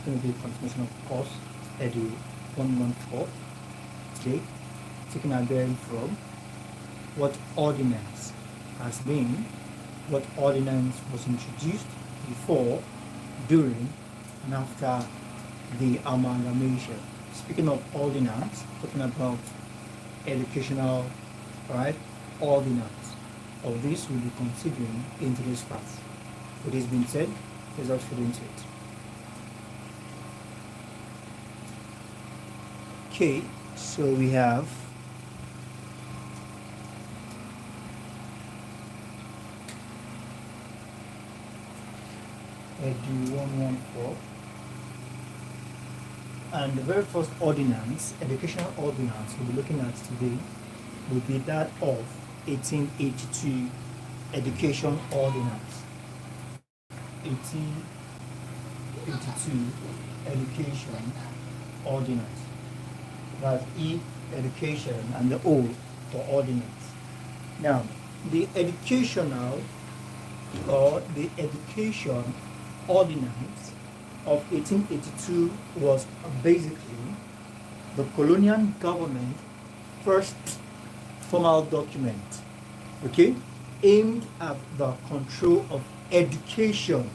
going to be a continuation of course EDU114 today, taking our bearing from what ordinance has been, what ordinance was introduced before, during, and after the amalgamation. Speaking of ordinance, talking about educational, ordinance. Of this we'll be considering in today's class. With this being said, let's just get into it. Okay, so we have EDU114, and the very first ordinance, educational ordinance we'll be looking at today will be that of 1882 Education Ordinance. 1882 Education Ordinance. That's E, education, and the O for ordinance. Now, the educational or the education ordinance of 1882 was basically the colonial government first formal document, aimed at the control of education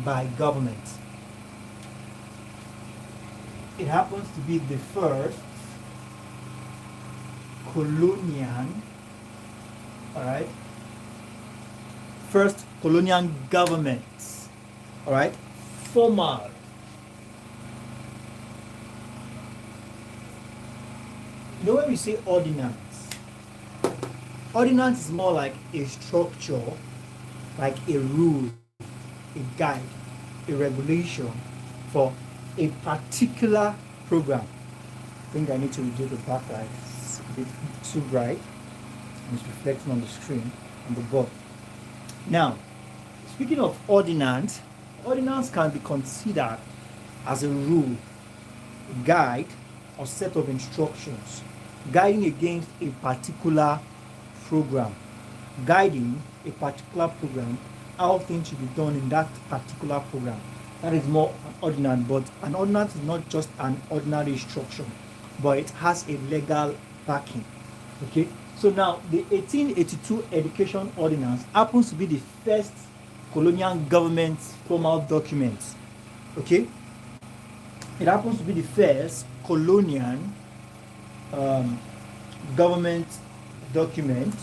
by government. It happens to be the first colonial, first colonial government, formal. You know, when we say ordinance, ordinance is more like a structure, like a rule, a guide, a regulation for a particular program. I think I need to reduce the backlight. It's a bit too bright. It's reflecting on the screen, on the board. Now, speaking of ordinance, ordinance can be considered as a rule, a guide, or set of instructions guiding against a particular program, how things should be done in that particular program. That is more an ordinance, but an ordinance is not just an ordinary instruction, but it has a legal backing. So now the 1882 Education Ordinance happens to be the first colonial government formal document. It happens to be the first colonial government document,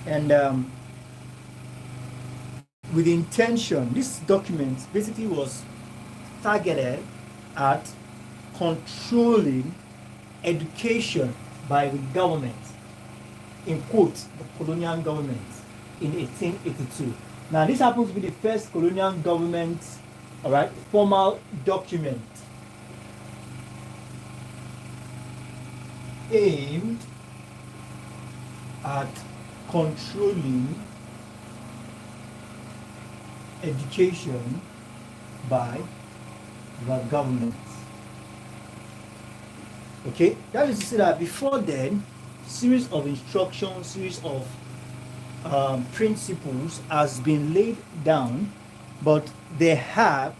and with intention, this document basically was targeted at controlling education by the government, in quotes, the colonial government, in 1882. Now, this happens to be the first colonial government, formal document aimed at controlling education by the government. That is to say that before then, series of instructions, series of principles has been laid down, but they have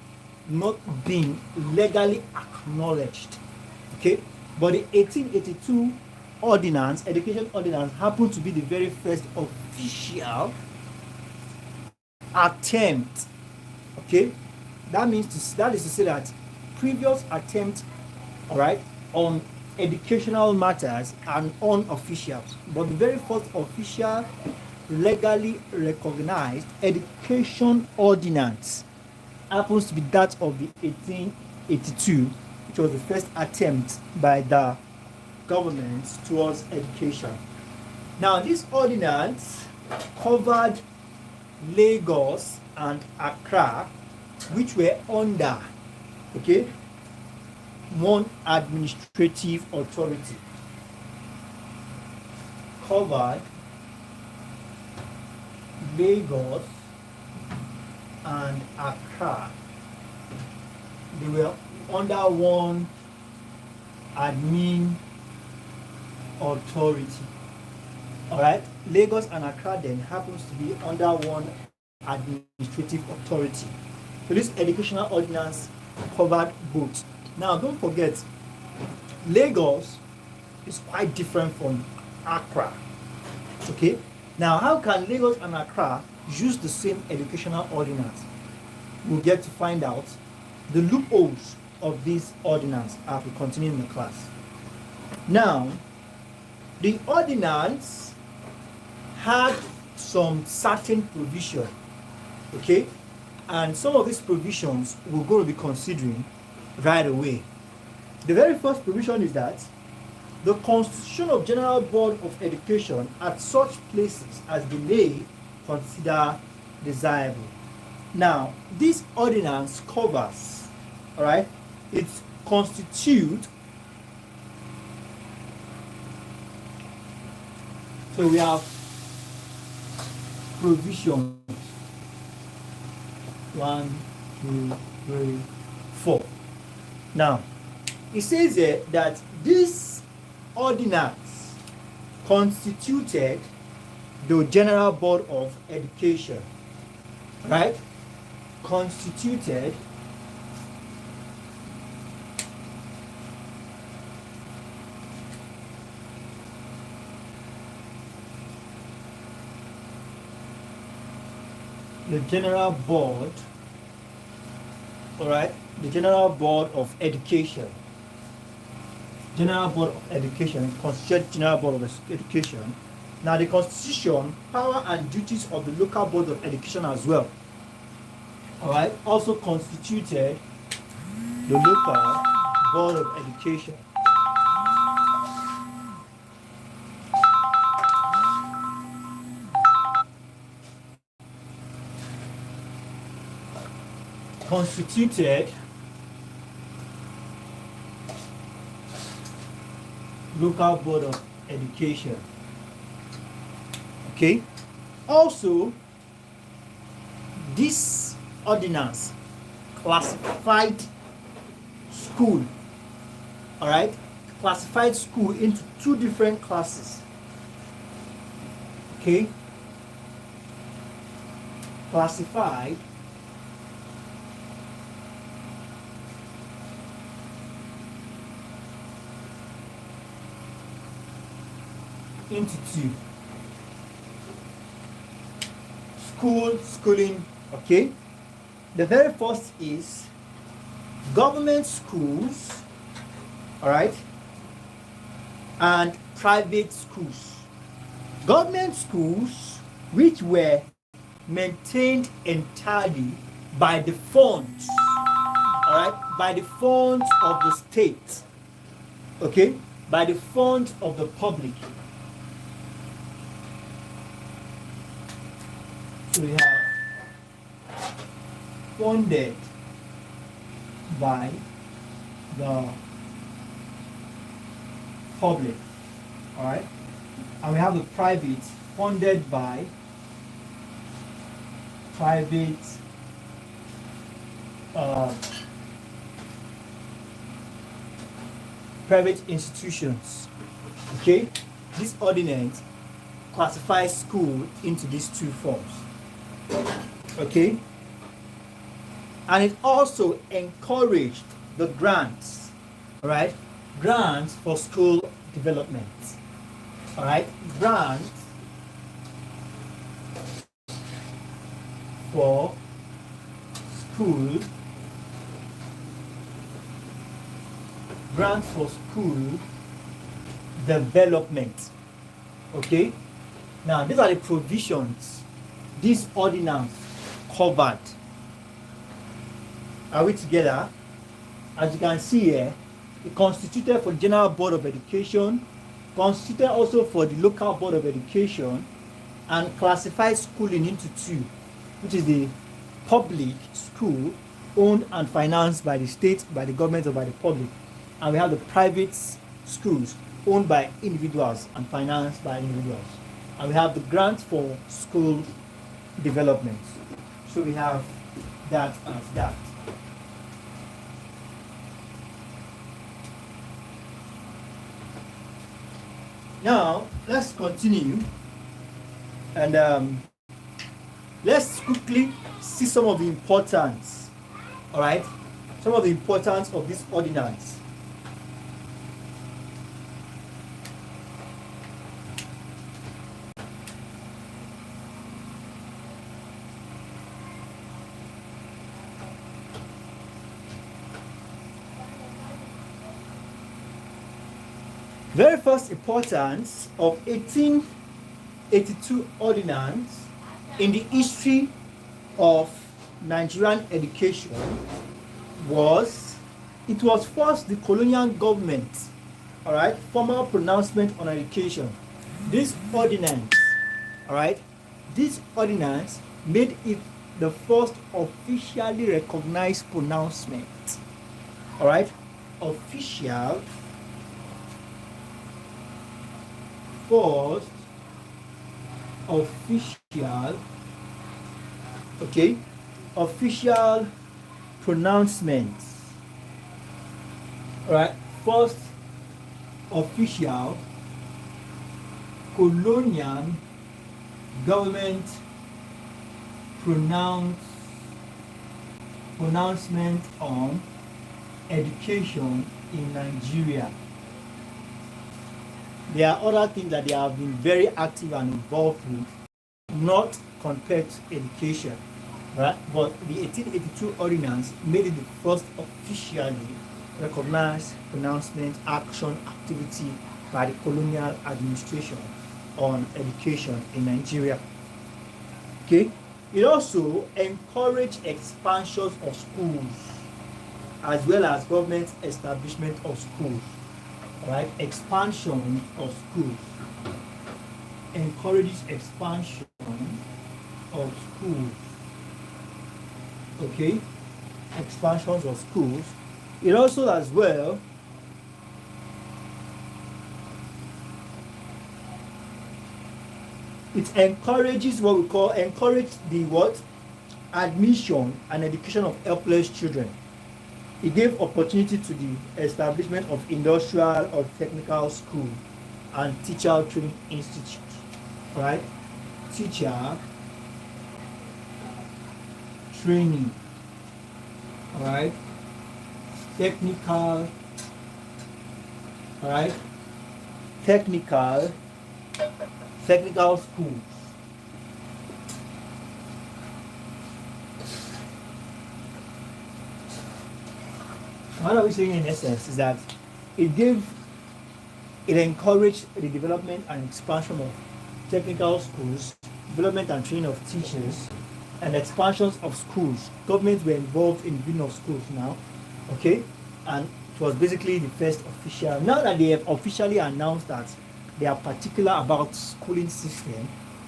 not been legally acknowledged. But the 1882 ordinance, education ordinance, happened to be the very first official attempt. That is to say that previous attempts, on educational matters are unofficial, but the very first official legally recognized education ordinance happens to be that of the 1882, which was the first attempt by the government towards education. Now, this ordinance covered Lagos and Accra, which were under one administrative authority. Covered Lagos and Accra. They were under one admin authority. Lagos and Accra then happens to be under one administrative authority. So this educational ordinance covered both. Now, don't forget, Lagos is quite different from Accra. Okay? Now, how can Lagos and Accra use the same educational ordinance? We'll get to find out the loopholes of this ordinance as we continue in the class. Now, the ordinance had some certain provision, okay? And some of these provisions we're going to be considering right away. The very first provision is that the constitution of General Board of Education at such places as they may consider desirable. Now, this ordinance covers, all right, it constitutes, so we have provisions, 1, 2, 3, 4. Now, it says here that this ordinance constituted the General Board of Education, right? Constituted the General Board, all right, the General Board of Education. General Board of Education, constituted General Board of Education. Now, the Constitution, power and duties of the local board of education as well, all right, also constituted the local board of education. Constituted local board of education. Okay. Also, this ordinance classified school, all right, classified school into two different classes. Okay. Classified into two. Schooling, okay. The very first is government schools, all right, and private schools. Government schools which were maintained entirely by the funds, all right, by the funds of the state, okay, by the funds of the public. So we have funded by the public, all right, and we have the private, funded by private private institutions. Okay, this ordinance classifies school into these two forms. Okay, and it also encouraged the grants, all right, grants for school development, all right, grants for school, grants for school development. Okay, now these are the provisions this ordinance covered. Are we together? As you can see here, it constituted for the General Board of Education, constituted also for the Local Board of Education, and classified schooling into two, which is the public school owned and financed by the state, by the government, or by the public, and we have the private schools owned by individuals and financed by individuals, and we have the grants for school development. So we have that as that. Now let's continue and let's quickly see some of the importance, all right, some of the importance of this ordinance. Very first importance of 1882 ordinance in the history of Nigerian education was, it was first the colonial government, all right, formal pronouncement on education. This ordinance, all right, this ordinance made it the first officially recognized pronouncement, all right, official, first official, okay, official pronouncements, right? First official colonial government pronouncement on education in Nigeria. There are other things that they have been very active and involved with, not compared to education, right? But the 1882 ordinance made it the first officially recognized pronouncement, action, activity by the colonial administration on education in Nigeria. Okay? It also encouraged expansions of schools as well as government establishment of schools. Right, expansion of schools encourages expansion of schools. Okay, expansions of schools. It also, as well, it encourages what we call the what admission and education of helpless children. It gave opportunity to the establishment of industrial or technical school and teacher training institute, right? Teacher training, right? Technical, right? Technical schools. What are we saying in essence is that it encouraged the development and expansion of technical schools, development and training of teachers, and expansions of schools. Governments were involved in building of schools now, okay? And it was basically the first official. Now that they have officially announced that they are particular about schooling system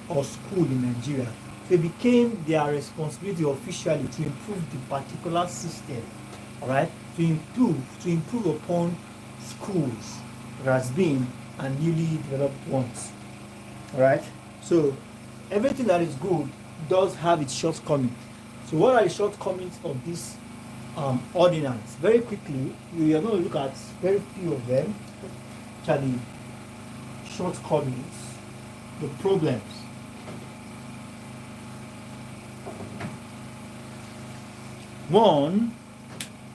or school in Nigeria, it became their responsibility officially to improve the particular system, all right? To improve upon schools that has been and newly developed ones. All right. So everything that is good does have its shortcomings. So what are the shortcomings of this ordinance? Very quickly, we are going to look at very few of them. Actually, shortcomings, the problems.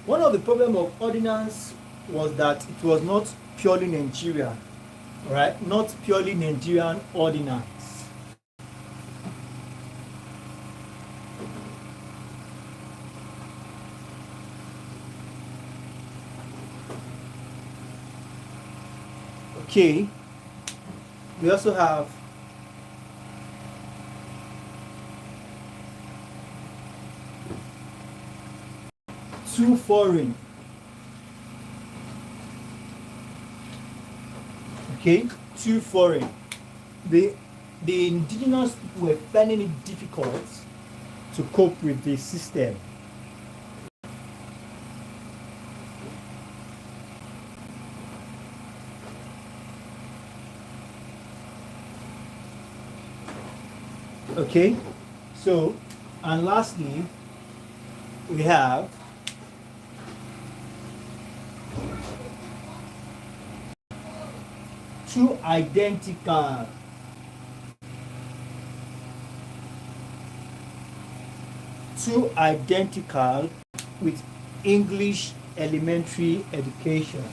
One of the problems of ordinance was that it was not purely Nigerian, right? Not purely Nigerian ordinance. Okay. We also have too foreign. Okay, too foreign. The indigenous people were finding it difficult to cope with the system. Okay, so, and lastly, we have too identical. Too identical with English elementary education.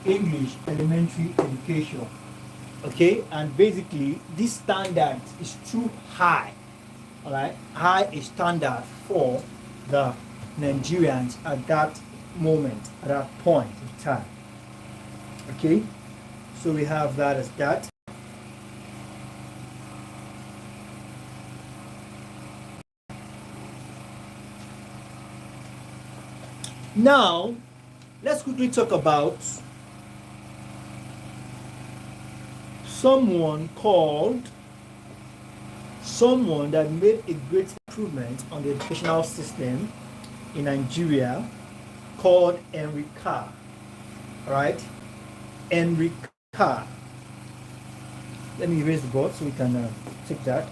English elementary education. Okay, and basically this standard is too high. All right, high is standard for the Nigerians at that moment, at that point in time. Okay, so we have that as that. Now, let's quickly talk about someone that made a great improvement on the educational system in Nigeria, called Henry Carr. All right, Henry Carr. Let me erase the board so we can take that.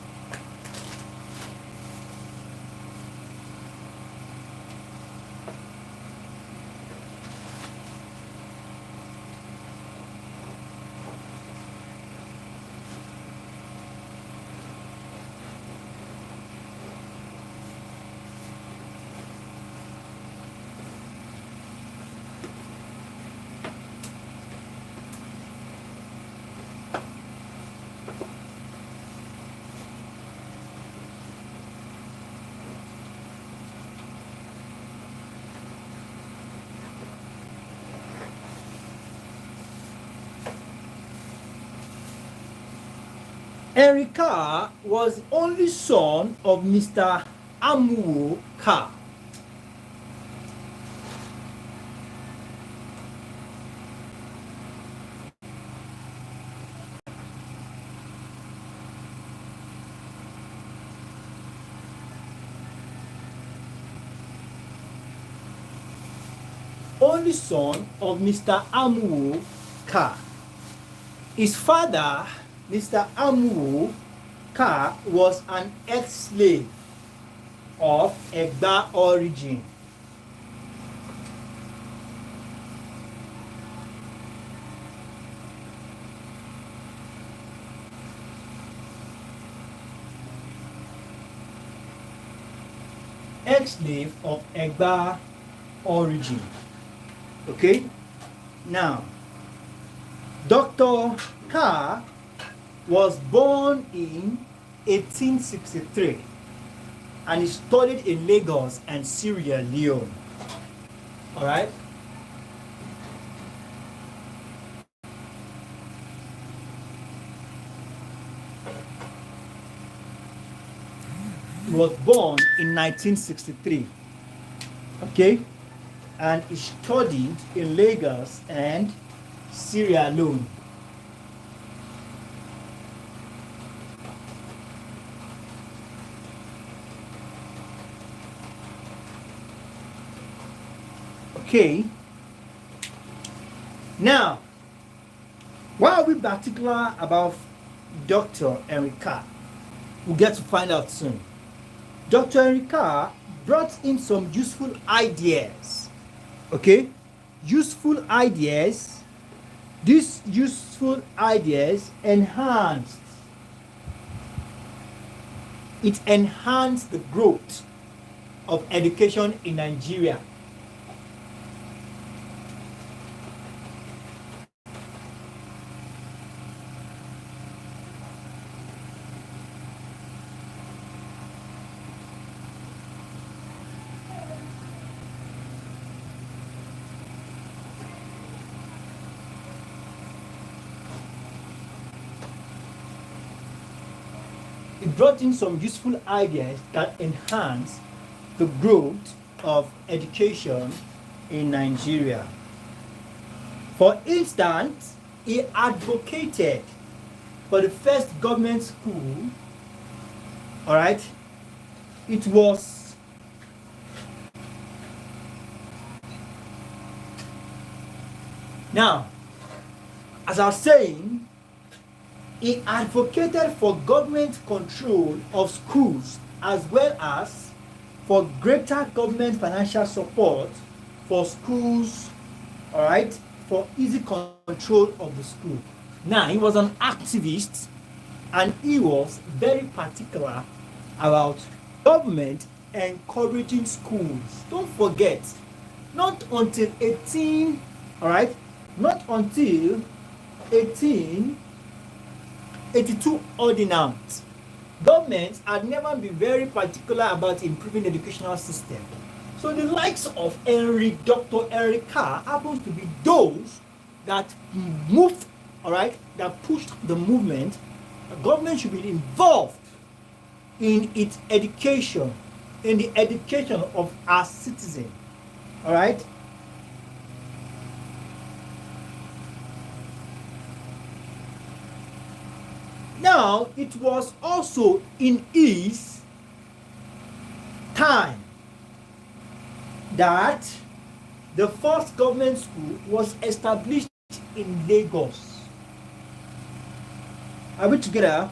Henry Carr was the only son of Mr. Amuwo Carr. Only son of Mr. Amuwo Carr. His father, Mr. Amuwo Carr, was an ex-slave of Egba origin. Ex-slave of Egba origin. Okay? Now, Dr. Carr was born in 1863 and he studied in Lagos and Sierra Leone. All right? He was born in 1963. Okay? And he studied in Lagos and Sierra Leone. Okay. Now, why are we particular about Dr. Henry Carr? We'll get to find out soon. Dr. Henry Carr brought in some useful ideas. Okay? Useful ideas. These useful ideas enhanced the growth of education in Nigeria. It brought in some useful ideas that enhance the growth of education in Nigeria. For instance, he advocated for the first government school. All right, it was now, as I was saying, he advocated for government control of schools as well as for greater government financial support for schools, all right, for easy control of the school. Now, he was an activist and he was very particular about government encouraging schools. Don't forget, not until 18, all right, not until 1882 Ordinance, governments had never been very particular about improving the educational system. So the likes of Dr. Henry Carr happens to be those that moved, all right, that pushed the movement. The government should be involved in its education, in the education of our citizens, all right. Now, it was also in his time that the first government school was established in Lagos. Are we together?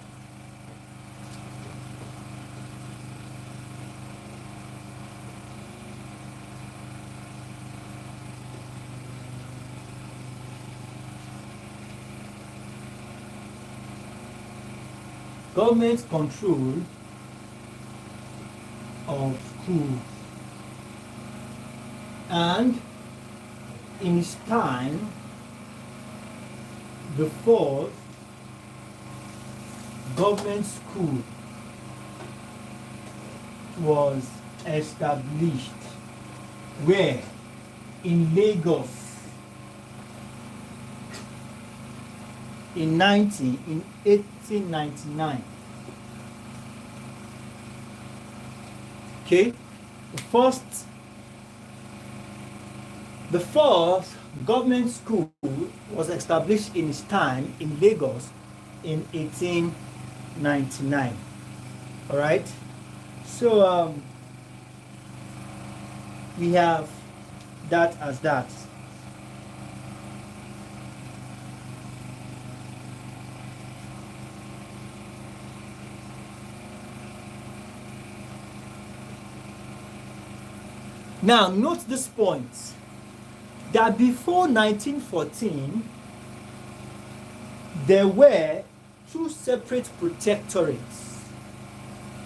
Government control of schools, and in its time the fourth government school was established where? In Lagos in 1899. Okay, the first government school was established in its time in Lagos in 1899. All right, so we have that as that. Now, note this point, that before 1914, there were two separate protectorates.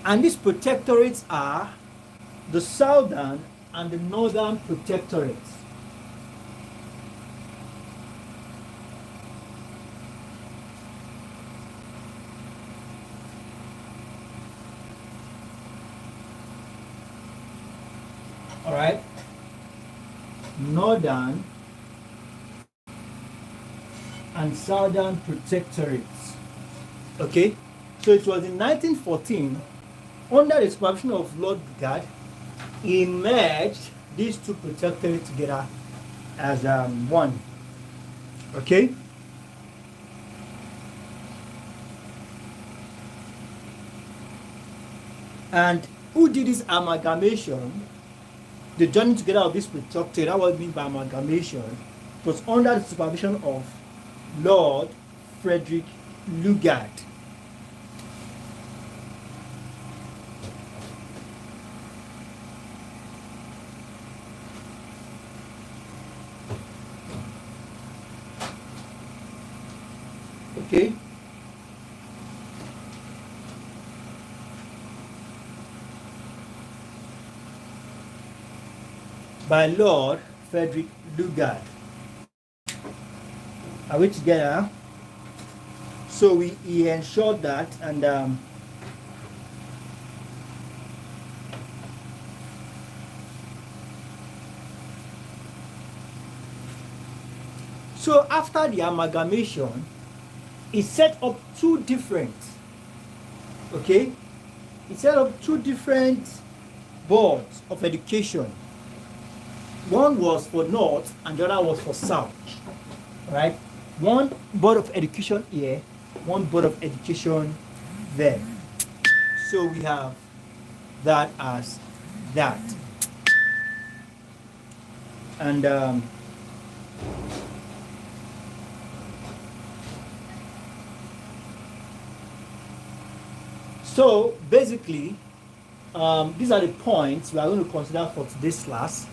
And these protectorates are the Southern and the Northern protectorates. All right, Northern and Southern protectorates. Okay, so it was in 1914, under the supervision of Lord Bigard, he merged these two protectorates together as one. Okay, and who did this amalgamation? The joining together of this protectorate, that was mean by amalgamation, was under the supervision of Lord Frederick Lugard. Okay. By Lord Frederick Lugard. Are we together? So he ensured that, and so after the amalgamation, he set up two different, okay? He set up two different boards of education. One was for North and the other was for South. Right? One board of education here, one board of education there. So we have that as that. And so basically, these are the points we are going to consider for today's class.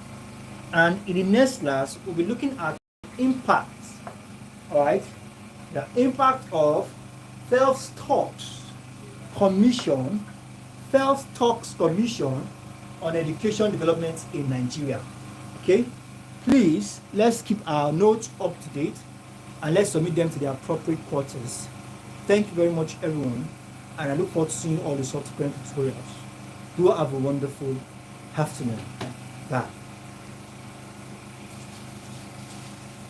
And in the next class, we'll be looking at impacts, all right? The impact of Phelps-Stokes Commission on education development in Nigeria. Okay, please let's keep our notes up to date and let's submit them to the appropriate quarters. Thank you very much, everyone, and I look forward to seeing all the subsequent tutorials. Do have a wonderful afternoon. Bye.